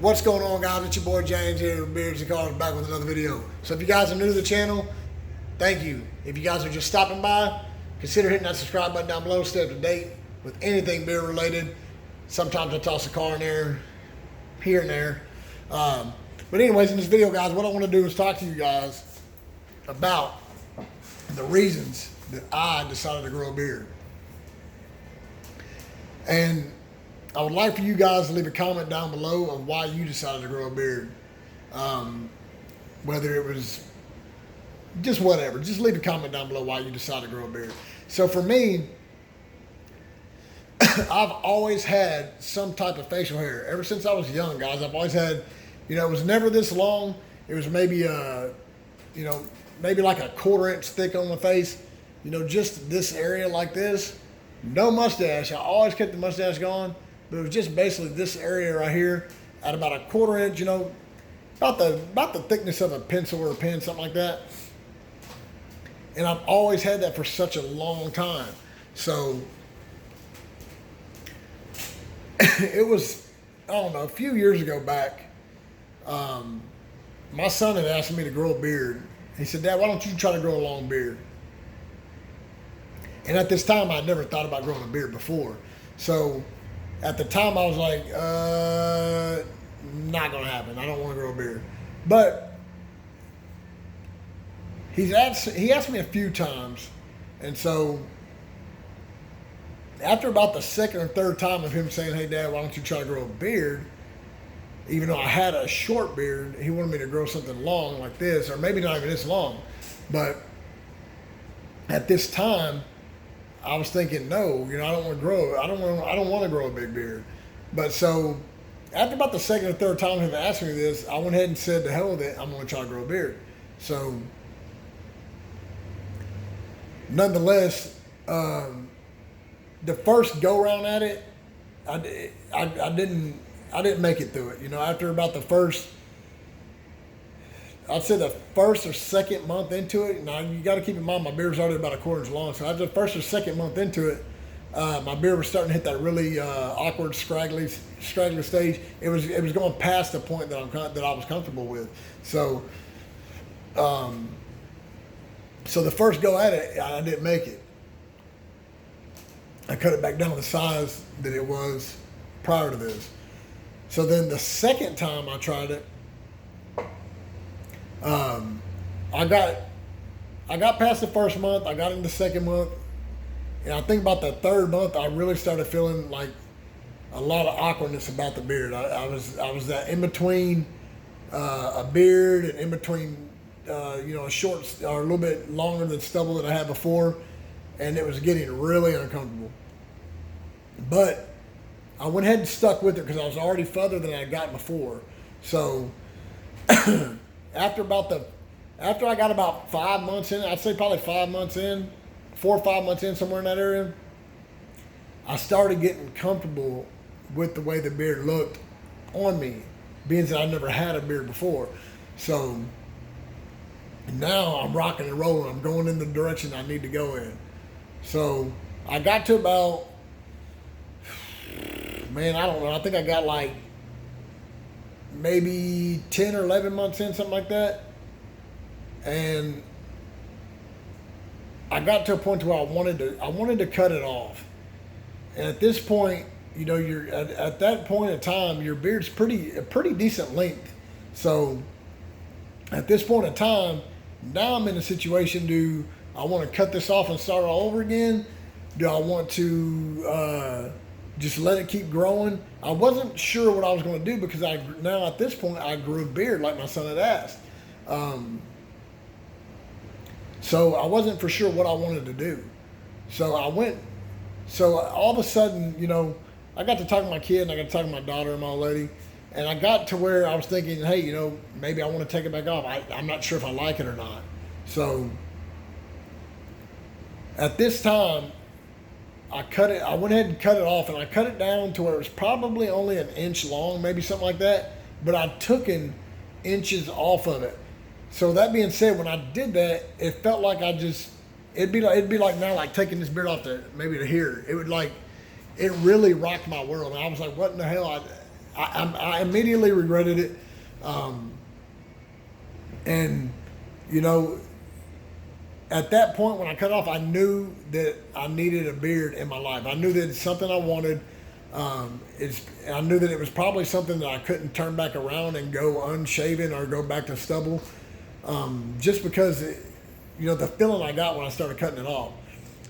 What's going on, guys? It's your boy James here with Beards and Cars, back with another video. So if you guys are new to the channel, thank you. If you guys are just stopping by, consider hitting that subscribe button down below. Stay up to date with anything beard related. Sometimes I toss a car in there, here and there. But anyways, in this video, guys, what I want to do is talk to you guys about the reasons that I decided to grow a beard. And I would like for you guys to leave a comment down below of why you decided to grow a beard. Whether it was just whatever. Just leave a comment down below why you decided to grow a beard. So for me, I've always had some type of facial hair. Ever since I was young, guys, I've always had, it was never this long. It was maybe, maybe like a 1/4 inch thick on the face. Just this area like this. No mustache. I always kept the mustache going. But it was just basically this area right here at about a 1/4 inch, about the thickness of a pencil or a pen, something like that. And I've always had that for such a long time. So it was, I don't know, a few years ago back, my son had asked me to grow a beard. He said, "Dad, why don't you try to grow a long beard?" And at this time, I'd never thought about growing a beard before. So at the time, I was like, not going to happen. I don't want to grow a beard. But he asked me a few times. And so after about the second or third time of him saying, "Hey, Dad, why don't you try to grow a beard?" Even though I had a short beard, he wanted me to grow something long like this, or maybe not even this long. But at this time, I was thinking, no, I don't want to grow. I don't want to grow a big beard. But so after about the second or third time him asking me this, I went ahead and said, "To hell with it, I'm going to try to grow a beard." So nonetheless, the first go round at it, I didn't make it through it. After about the first, I'd say the first or second month into it. Now you got to keep in mind my beard's already about a 1/4 inch long. So after the first or second month into it, my beard was starting to hit that really awkward, scraggly stage. It was going past the point that I was comfortable with. So, so the first go at it, I didn't make it. I cut it back down to the size that it was prior to this. So then the second time I tried it, I got past the first month. I got into the second month, and I think about the third month, I really started feeling like a lot of awkwardness about the beard. I was that in between a beard and in between a short or a little bit longer than stubble that I had before, and it was getting really uncomfortable. But I went ahead and stuck with it because I was already further than I had gotten before. So after I got about 5 months in, I'd say probably 5 months in, 4 or 5 months in, somewhere in that area, I started getting comfortable with the way the beard looked on me, being that I never had a beard before. So now I'm rocking and rolling. I'm going in the direction I need to go in. So I got to about, man, I don't know. I think I got like maybe 10 or 11 months in, something like that. And I got to a point where I wanted to cut it off. And at this point, you're at that point in time, your beard's a pretty decent length. So at this point in time, now I'm in a situation, do I want to cut this off and start all over again? Do I want to just let it keep growing? I wasn't sure what I was going to do because now at this point I grew a beard like my son had asked. So I wasn't for sure what I wanted to do. So all of a sudden, I got to talk to my kid and I got to talk to my daughter and my old lady. And I got to where I was thinking, hey, maybe I want to take it back off. I'm not sure if I like it or not. So at this time, I went ahead and cut it off, and I cut it down to where it was probably only 1 inch long, maybe something like that. But I took inches off of it. So that being said, when I did that, it felt like it'd be like now, like taking this beard off maybe to here. It really rocked my world. And I was like, what in the hell? I immediately regretted it. And, you know, at that point when I cut off, I knew that I needed a beard in my life. I knew that it's something I wanted. I knew that it was probably something that I couldn't turn back around and go unshaven or go back to stubble, just because, the feeling I got when I started cutting it off.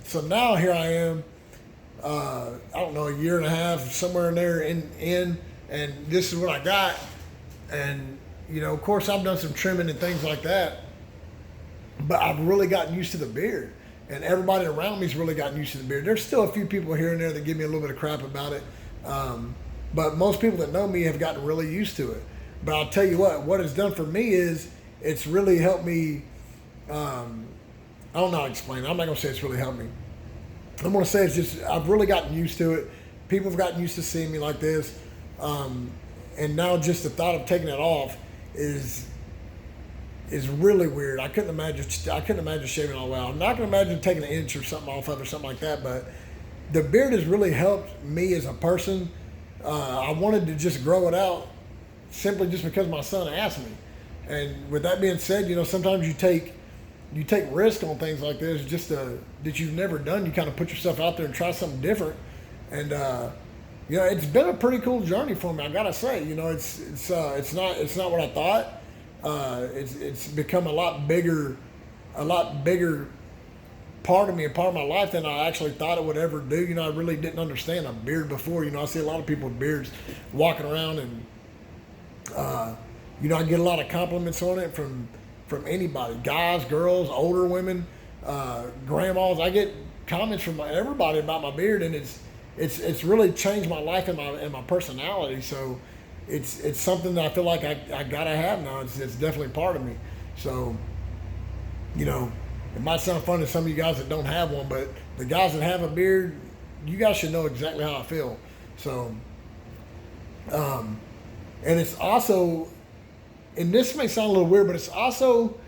So now here I am, I don't know, a year and a half, somewhere in there and this is what I got. And, of course I've done some trimming and things like that, but I've really gotten used to the beard. And everybody around me's really gotten used to the beard. There's still a few people here and there that give me a little bit of crap about it. But most people that know me have gotten really used to it. But I'll tell you what it's done for me is it's really helped me. I don't know how to explain it. I'm not going to say it's really helped me. I'm going to say it's just, I've really gotten used to it. People have gotten used to seeing me like this. And now just the thought of taking it off is really weird. I couldn't imagine shaving all the way out. I'm not going to imagine taking an inch or something off of it or something like that, but the beard has really helped me as a person. I wanted to just grow it out simply just because my son asked me. And with that being said, sometimes you take risk on things like this just that you've never done. You kind of put yourself out there and try something different. And it's been a pretty cool journey for me, I gotta say. It's not what I thought. It's become a lot bigger part of me, a part of my life than I actually thought it would ever do. I really didn't understand a beard before. I see a lot of people with beards walking around, and I get a lot of compliments on it from anybody, guys, girls, older women, grandmas. I get comments from everybody about my beard, and it's really changed my life and my personality. So it's something that I feel like I gotta have now. It's definitely part of me. So, it might sound funny to some of you guys that don't have one, but the guys that have a beard, you guys should know exactly how I feel. So, and it's also, and this may sound a little weird, but it's also,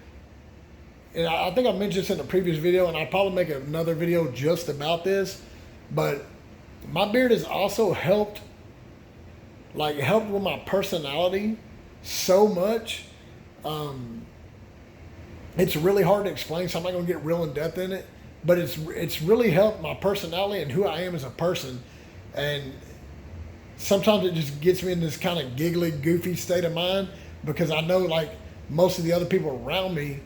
and I think I mentioned this in the previous video, and I'll probably make another video just about this, but my beard has also helped with my personality so much. It's really hard to explain, so I'm not going to get real in depth in it, but it's really helped my personality and who I am as a person. And sometimes it just gets me in this kind of giggly, goofy state of mind, because I know like most of the other people around me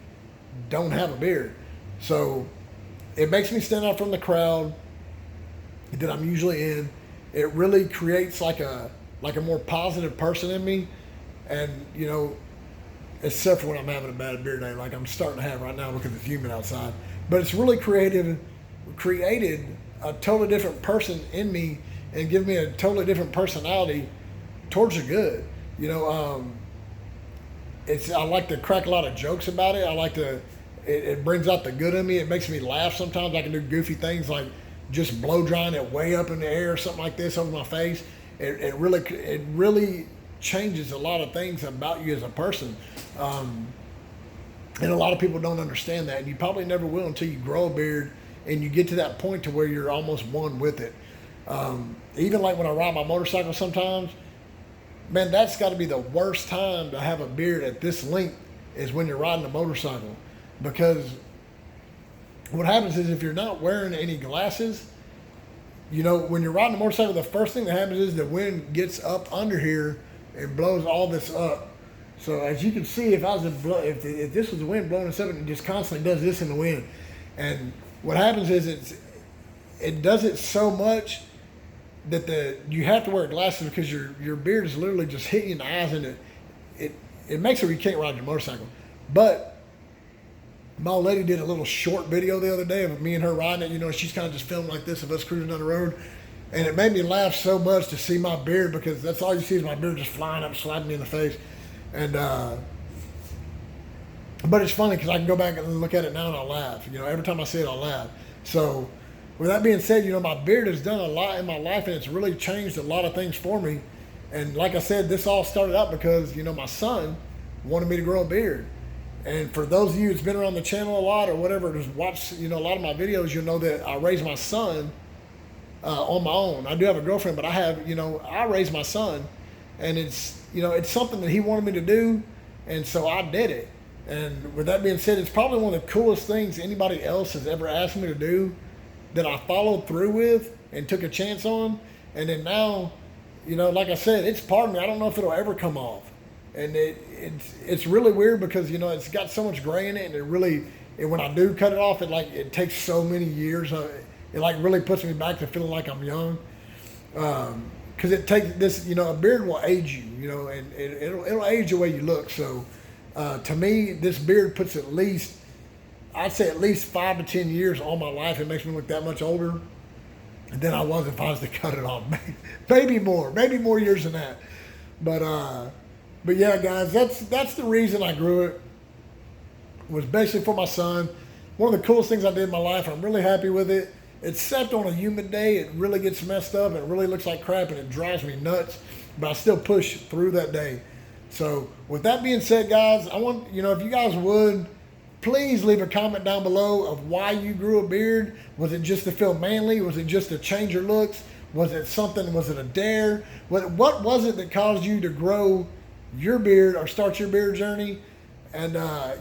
don't have a beard. So it makes me stand out from the crowd that I'm usually in. It really creates like a more positive person in me. And, except for when I'm having a bad beard day, like I'm starting to have right now because it's humid outside. But it's really created a totally different person in me and give me a totally different personality towards the good. I like to crack a lot of jokes about it. It brings out the good in me. It makes me laugh sometimes. I can do goofy things like just blow drying it way up in the air or something like this over my face. It really changes a lot of things about you as a person. And a lot of people don't understand that, and you probably never will until you grow a beard and you get to that point to where you're almost one with it. Even like when I ride my motorcycle sometimes, man, that's got to be the worst time to have a beard at this length, is when you're riding a motorcycle. Because what happens is, if you're not wearing any glasses, when you're riding a motorcycle, the first thing that happens is the wind gets up under here and blows all this up. So as you can see, if this was the wind blowing this up, it just constantly does this in the wind. And what happens is it does it so much that you have to wear glasses, because your beard is literally just hitting you in the eyes, and it makes it where you can't ride your motorcycle. But my old lady did a little short video the other day of me and her riding it. She's kind of just filming like this of us cruising down the road. And it made me laugh so much to see my beard, because that's all you see is my beard just flying up, slapping me in the face. And but it's funny because I can go back and look at it now and I'll laugh. Every time I see it, I'll laugh. So with that being said, my beard has done a lot in my life, and it's really changed a lot of things for me. And like I said, this all started out because, my son wanted me to grow a beard. And for those of you that's been around the channel a lot or whatever, just watch, a lot of my videos, you'll know that I raised my son on my own. I do have a girlfriend, but I raised my son. and it's, you know, it's something that he wanted me to do, and so I did it. And with that being said, it's probably one of the coolest things anybody else has ever asked me to do that I followed through with and took a chance on. And then now, you know, like I said, it's part of me. I don't know if it'll ever come off. And it's really weird because, you know, it's got so much gray in it, and when I do cut it off, it takes so many years. It like really puts me back to feeling like I'm young. Because it takes this, you know, a beard will age you, you know, and it'll age the way you look. So to me, this beard puts I'd say at least 5 to 10 years on my life. It makes me look that much older than I was if I was to cut it off. Maybe more years than that. But yeah, guys, that's the reason I grew it. Was basically for my son. One of the coolest things I did in my life. I'm really happy with it. Except on a humid day, it really gets messed up. It really looks like crap, and it drives me nuts. But I still push through that day. So with that being said, guys, I want, you know, if you guys would, please leave a comment down below of why you grew a beard. Was it just to feel manly? Was it just to change your looks? Was it something? Was it a dare? What was it that caused you to grow your beard or start your beard journey? And,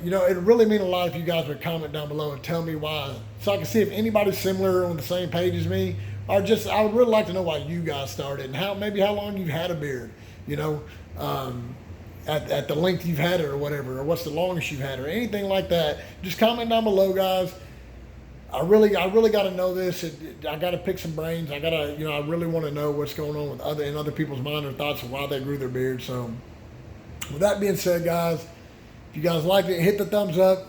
you know, it really mean a lot if you guys would comment down below and tell me why, so I can see if anybody's similar on the same page as me, or just, I would really like to know why you guys started and maybe how long you've had a beard, you know, at the length you've had it or whatever, or what's the longest you've had it or anything like that. Just comment down below, guys. I really got to know this. I got to pick some brains. I really want to know what's going on with other people's mind or thoughts of why they grew their beard. So with that being said, guys, if you guys liked it, hit the thumbs up.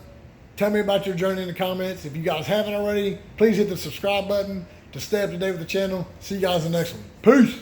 Tell me about your journey in the comments. If you guys haven't already, please hit the subscribe button to stay up to date with the channel. See you guys in the next one. Peace.